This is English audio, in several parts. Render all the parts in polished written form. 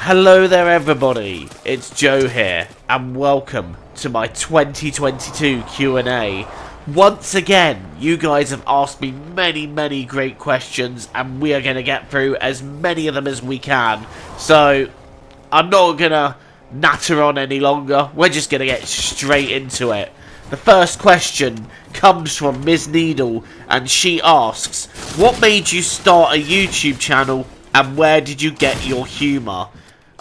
Hello there everybody, it's Joe here, and welcome to my 2022 Q&A. Once again, you guys have asked me many great questions, and we are going to get through as many of them as we can. So, I'm not going to natter on any longer, we're just going to get straight into it. The first question comes from Ms. Needle, and she asks, what made you start a YouTube channel, and where did you get your humour?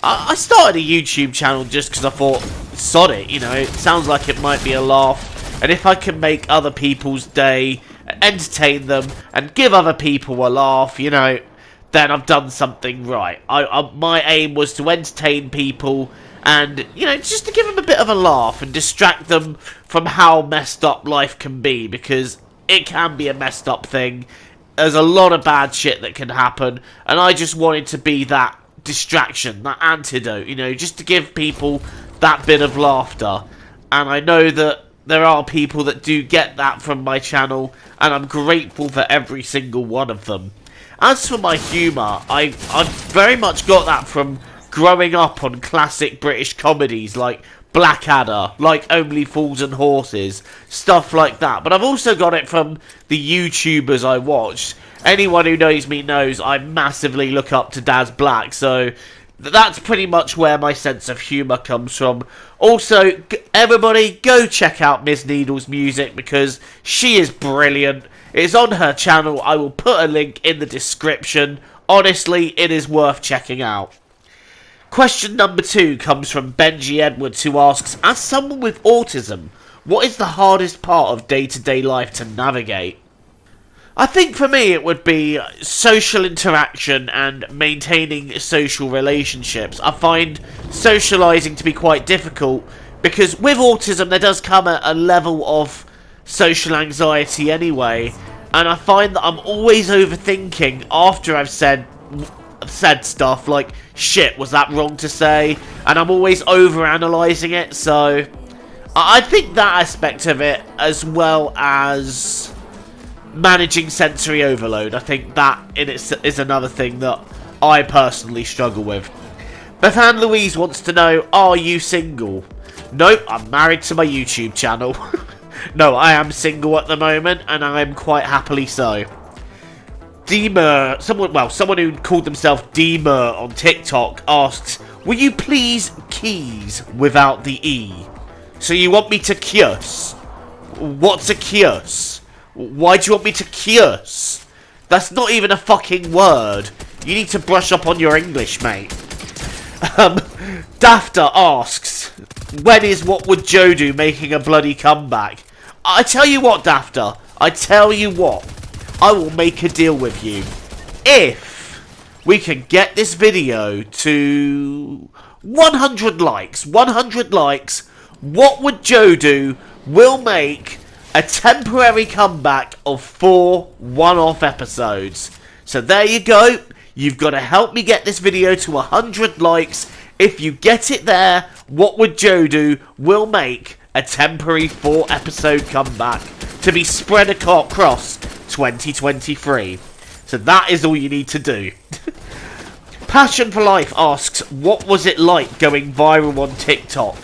I started a YouTube channel just because I thought, sod it, you know, it sounds like it might be a laugh, and if I can make other people's day, entertain them, and give other people a laugh, you know, then I've done something right. My aim was to entertain people, and, you know, just to give them a bit of a laugh, and distract them from how messed up life can be, because it can be a messed up thing. There's a lot of bad shit that can happen, and I just wanted to be that distraction, that antidote, you know, just to give people that bit of laughter. And I know that there are people that do get that from my channel, and I'm grateful for every single one of them. As for my humour, I've very much got that from growing up on classic British comedies like Blackadder, like Only Fools and Horses, stuff like that. But I've also got it from the YouTubers I watched. Anyone who knows me knows I massively look up to Daz Black, so that's pretty much where my sense of humour comes from. Also, everybody, go check out Ms. Needle's music, because she is brilliant. It's on her channel. I will put a link in the description. Honestly, it is worth checking out. Question number 2 comes from Benji Edwards, who asks, as someone with autism, what is the hardest part of day-to-day life to navigate? I think for me it would be social interaction and maintaining social relationships. I find socialising to be quite difficult, because with autism there does come a level of social anxiety anyway, and I find that I'm always overthinking after I've said stuff like, shit, was that wrong to say? And I'm always overanalyzing it, so I think that aspect of it, as well as managing sensory overload, I think that in it is another thing that I personally struggle with. Bethan Louise wants to know, are you single? Nope, I'm married to my YouTube channel. No, I am single at the moment, and I am quite happily so. Someone who called themselves Demer on TikTok asks, will you please keys without the E? So you want me to kiss? What's a kiss? Why do you want me to kiss? That's not even a fucking word. You need to brush up on your English, mate. Dafter asks, when is What Would Joe Do making a bloody comeback? I tell you what, Dafter. I tell you what. I will make a deal with you. If we can get this video to 100 likes, What Would Joe Do will make a temporary comeback of 4 one-off episodes. So there you go. You've got to help me get this video to 100 likes. If you get it there, What Would Joe Do will make a temporary 4-episode comeback to be spread across 2023. So that is all you need to do. Passion for Life asks, what was it like going viral on TikTok?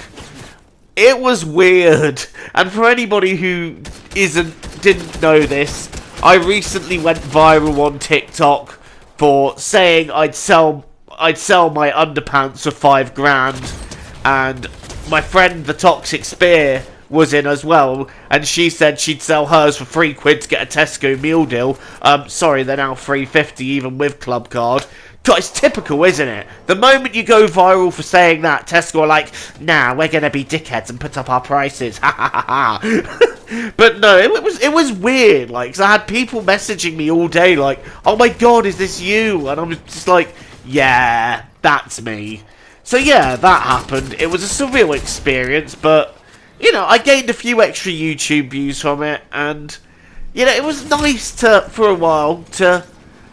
It was weird, and for anybody who didn't know this, I recently went viral on TikTok for saying I'd sell my underpants for $5,000, and my friend the Toxic Spear was in as well, and she said she'd sell hers for £3 to get a Tesco meal deal. Sorry, they're now $3.50 even with Club Card. God, it's typical, isn't it? The moment you go viral for saying that, Tesco are like, nah, we're gonna be dickheads and put up our prices. Ha ha ha ha. But no, it was weird, like, 'cause I had people messaging me all day like, oh my god, is this you? And I was just like, yeah, that's me. So yeah, that happened. It was a surreal experience, but, you know, I gained a few extra YouTube views from it, and, you know, it was nice for a while to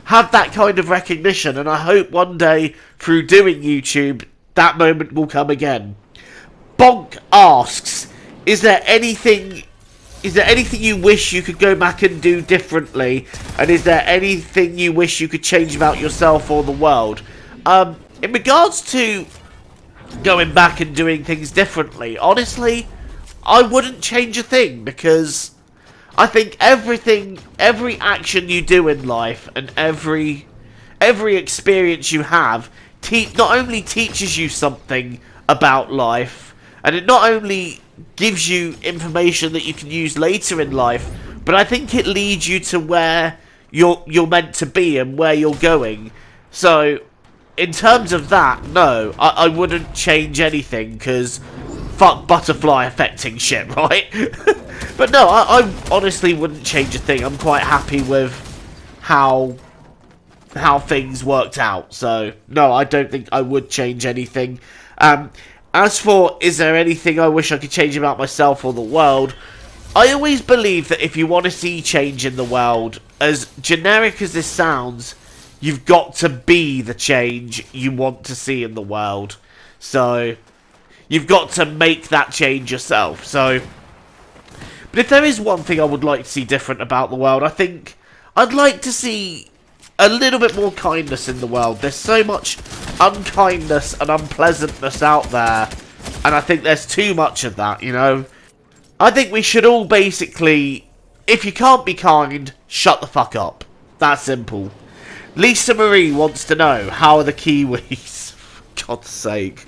have that kind of recognition, and I hope one day, through doing YouTube, that moment will come again. Bonk asks, is there anything you wish you could go back and do differently, and is there anything you wish you could change about yourself or the world? in regards to going back and doing things differently, honestly, I wouldn't change a thing, because I think every action you do in life and every experience you have not only teaches you something about life, and it not only gives you information that you can use later in life, but I think it leads you to where you're meant to be and where you're going. So, in terms of that, no, I wouldn't change anything, because fuck butterfly affecting shit, right? But no, I honestly wouldn't change a thing. I'm quite happy with how things worked out. So, no, I don't think I would change anything. As for, is there anything I wish I could change about myself or the world? I always believe that if you want to see change in the world, as generic as this sounds, you've got to be the change you want to see in the world. So, you've got to make that change yourself. So, but if there is one thing I would like to see different about the world, I think I'd like to see a little bit more kindness in the world. There's so much unkindness and unpleasantness out there, and I think there's too much of that, you know? I think we should all basically, if you can't be kind, shut the fuck up. That simple. Lisa Marie wants to know, how are the Kiwis? For God's sake.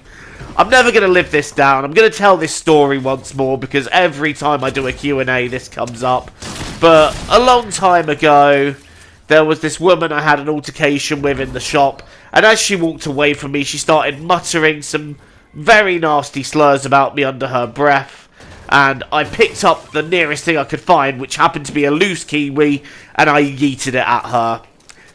I'm never going to live this down. I'm going to tell this story once more, because every time I do a Q&A, this comes up. But a long time ago, there was this woman I had an altercation with in the shop, and as she walked away from me, she started muttering some very nasty slurs about me under her breath, and I picked up the nearest thing I could find, which happened to be a loose kiwi, and I yeeted it at her.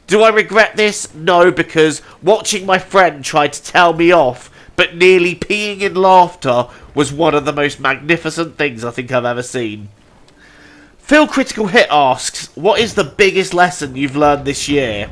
Do I regret this? No, because watching my friend try to tell me off, but nearly peeing in laughter, was one of the most magnificent things I think I've ever seen. Phil Critical Hit asks, what is the biggest lesson you've learned this year?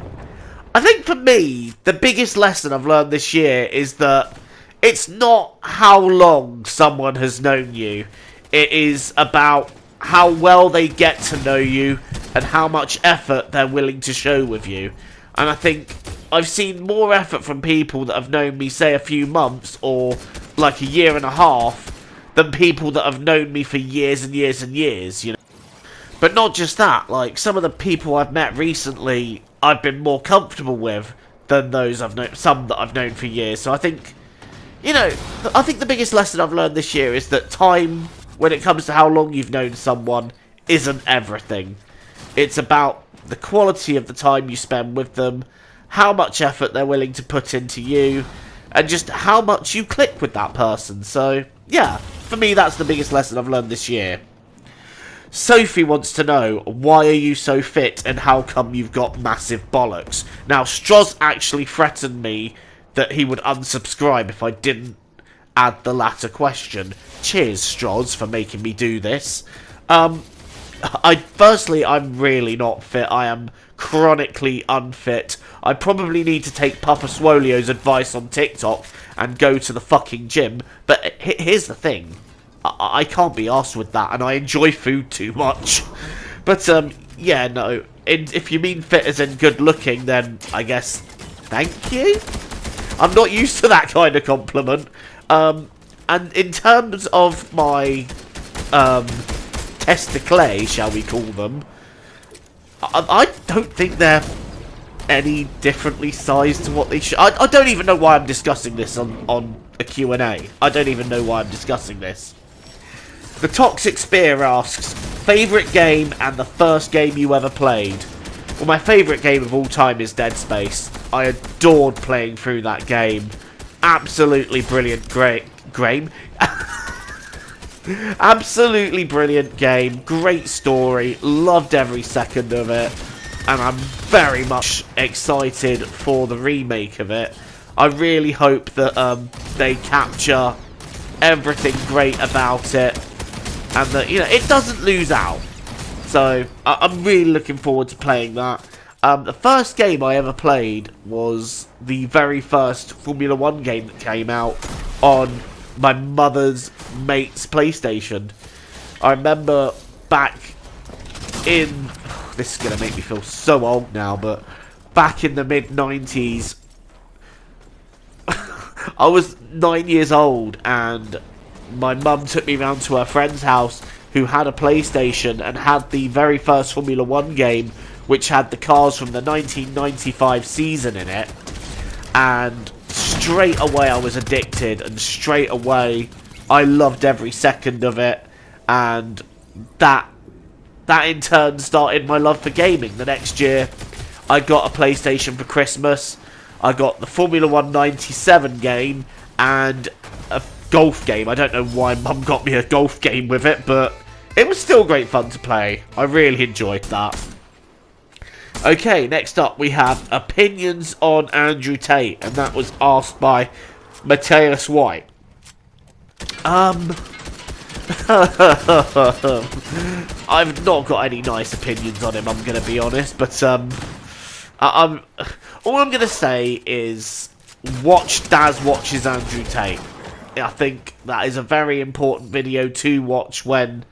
I think for me, the biggest lesson I've learned this year is that it's not how long someone has known you. It is about how well they get to know you and how much effort they're willing to show with you. And I think I've seen more effort from people that have known me, say, a few months or like a year and a half than people that have known me for years and years and years, you know. But not just that, like, some of the people I've met recently, I've been more comfortable with than those I've known, some that I've known for years. So I think, you know, I think the biggest lesson I've learned this year is that time, when it comes to how long you've known someone, isn't everything. It's about the quality of the time you spend with them, how much effort they're willing to put into you, and just how much you click with that person. So, yeah, for me, that's the biggest lesson I've learned this year. Sophie wants to know, why are you so fit and how come you've got massive bollocks? Now, Stroz actually threatened me that he would unsubscribe if I didn't add the latter question. Cheers, Stroz, for making me do this. Firstly, I'm really not fit. I am chronically unfit. I probably need to take Papa Swolio's advice on TikTok and go to the fucking gym. But here's the thing. I can't be arsed with that, and I enjoy food too much. But, yeah, no. If you mean fit as in good looking, then I guess thank you? I'm not used to that kind of compliment. And in terms of my, testicles, shall we call them, I don't think they're any differently sized to what they should. I don't even know why I'm discussing this on a Q&A. I don't even know why I'm discussing this. The Toxic Spear asks, favourite game and the first game you ever played? Well, my favourite game of all time is Dead Space. I adored playing through that game. Absolutely brilliant game. Absolutely brilliant game. Great story. Loved every second of it. And I'm very much excited for the remake of it. I really hope that they capture everything great about it. And that, you know, it doesn't lose out. So, I'm really looking forward to playing that. The first game I ever played was the very first Formula 1 game that came out on my mother's mate's PlayStation. I remember back in... This is going to make me feel so old now, but back in the mid-90s, I was 9 years old, and my mum took me round to her friend's house who had a PlayStation and had the very first Formula 1 game, which had the cars from the 1995 season in it. And straight away I was addicted, and straight away I loved every second of it, and that in turn started my love for gaming. The next year I got a PlayStation for Christmas. I got the Formula 1 97 game and a golf game. I don't know why Mum got me a golf game with it, but it was still great fun to play. I really enjoyed that. Okay, next up we have opinions on Andrew Tate, and that was asked by Matthias White. I've not got any nice opinions on him, I'm going to be honest, but all I'm going to say is watch Daz Watches Andrew Tate. I think that is a very important video to watch when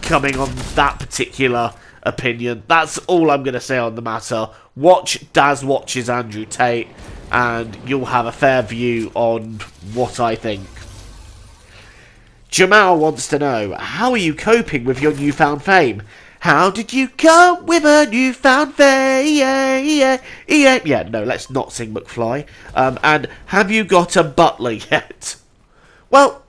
coming on that particular opinion. That's all I'm going to say on the matter. Watch Daz Watches Andrew Tate, and you'll have a fair view on what I think. Jamal wants to know, how are you coping with your newfound fame? How did you cope with a newfound fame? Yeah, no, let's not sing McFly. And have you got a butler yet? Well,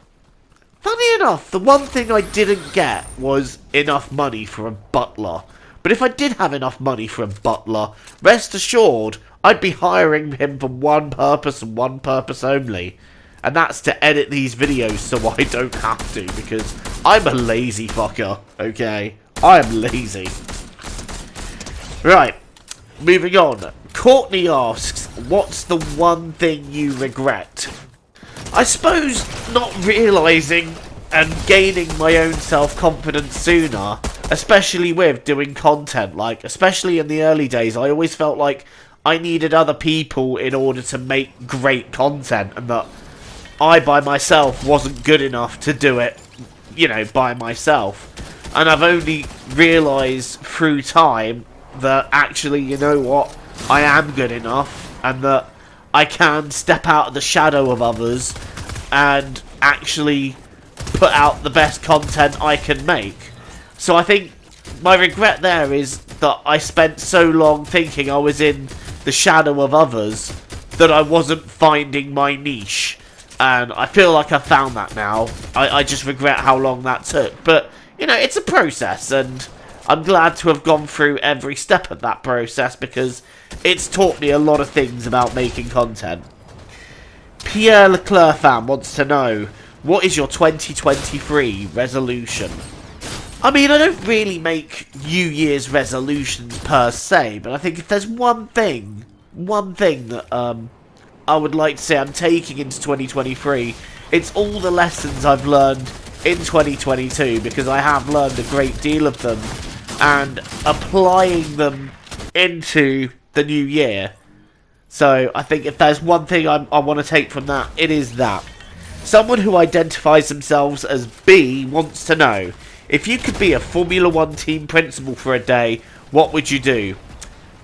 funny enough, the one thing I didn't get was enough money for a butler. But if I did have enough money for a butler, rest assured, I'd be hiring him for one purpose and one purpose only. And that's to edit these videos so I don't have to, because I'm a lazy fucker, okay? I am lazy. Right, moving on. Courtney asks, what's the one thing you regret? I suppose not realising and gaining my own self-confidence sooner, especially with doing content. Like, especially in the early days, I always felt like I needed other people in order to make great content, and that I by myself wasn't good enough to do it, you know, by myself. And I've only realised through time that actually, you know what, I am good enough, and that I can step out of the shadow of others and actually put out the best content I can make. So I think my regret there is that I spent so long thinking I was in the shadow of others that I wasn't finding my niche. And I feel like I've found that now. I just regret how long that took. But, you know, it's a process, and I'm glad to have gone through every step of that process, because it's taught me a lot of things about making content. Pierre Leclerc fan wants to know, what is your 2023 resolution? I mean, I don't really make New Year's resolutions per se, but I think if there's one thing that I would like to say I'm taking into 2023, it's all the lessons I've learned in 2022, because I have learned a great deal of them, and applying them into the new year. So I think if there's one thing I want to take from that, it is that. Someone who identifies themselves as B wants to know, if you could be a Formula 1 team principal for a day, what would you do?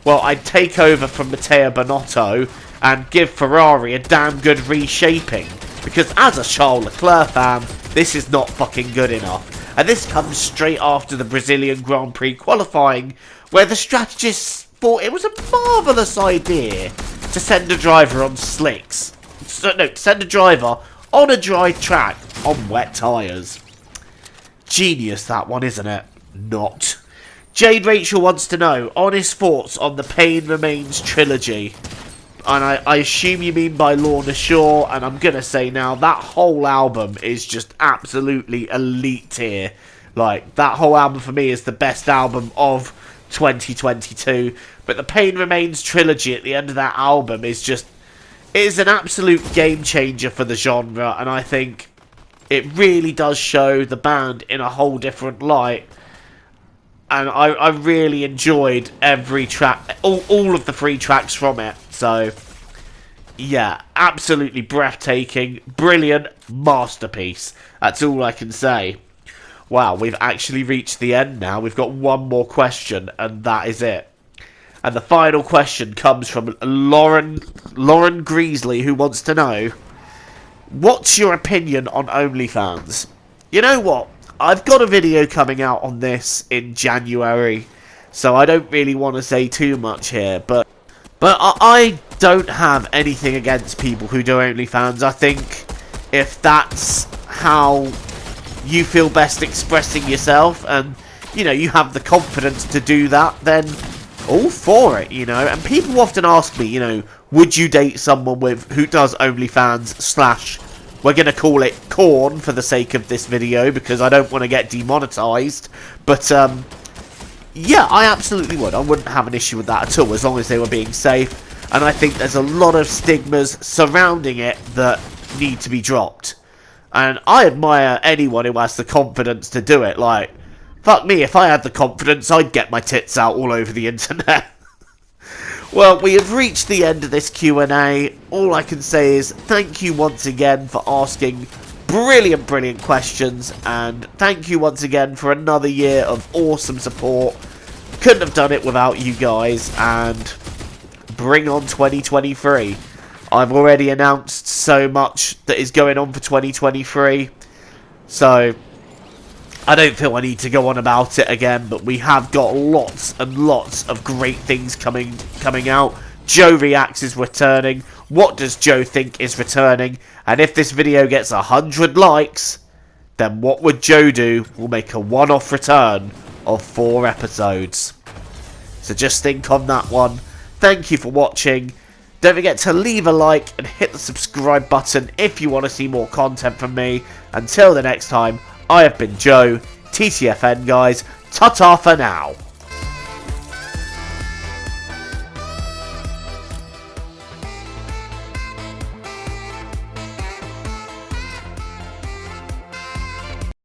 Well, I'd take over from Matteo Binotto and give Ferrari a damn good reshaping, because as a Charles Leclerc fan, this is not fucking good enough. And this comes straight after the Brazilian Grand Prix qualifying, where the strategists thought it was a marvellous idea to send a driver on slicks. To send a driver on a dry track on wet tyres. Genius, that one, isn't it? Not. Jade Rachel wants to know, honest thoughts on the Pain Remains trilogy. And I assume you mean by Lorna Shore, and I'm going to say now, that whole album is just absolutely elite tier. Like, that whole album for me is the best album of 2022. But the Pain Remains trilogy at the end of that album is just, it is an absolute game changer for the genre, and I think it really does show the band in a whole different light. And I really enjoyed every track, all of the 3 tracks from it. So, yeah, absolutely breathtaking, brilliant, masterpiece. That's all I can say. Wow, we've actually reached the end now. We've got one more question, and that is it. And the final question comes from Lauren Greasley, who wants to know, What's your opinion on OnlyFans? You know what? I've got a video coming out on this in January, so I don't really want to say too much here, but I don't have anything against people who do OnlyFans. I think if that's how you feel best expressing yourself, and, you know, you have the confidence to do that, then all for it, you know. And people often ask me, you know, would you date someone who does OnlyFans / we're going to call it corn for the sake of this video because I don't want to get demonetized. But, yeah, I absolutely would. I wouldn't have an issue with that at all as long as they were being safe. And I think there's a lot of stigmas surrounding it that need to be dropped. And I admire anyone who has the confidence to do it. Like, fuck me, if I had the confidence, I'd get my tits out all over the internet. Well, we have reached the end of this Q&A. All I can say is thank you once again for asking brilliant questions. And thank you once again for another year of awesome support. Couldn't have done it without you guys. And bring on 2023. I've already announced so much that is going on for 2023. So I don't feel I need to go on about it again, but we have got lots and lots of great things coming out. Joe Reacts is returning. What does Joe think is returning? And if this video gets 100 likes, then what would Joe do? We'll make a one-off return of 4 episodes. So just think on that one. Thank you for watching. Don't forget to leave a like and hit the subscribe button if you want to see more content from me. Until the next time, I have been Joe, TTFN guys, ta-ta for now.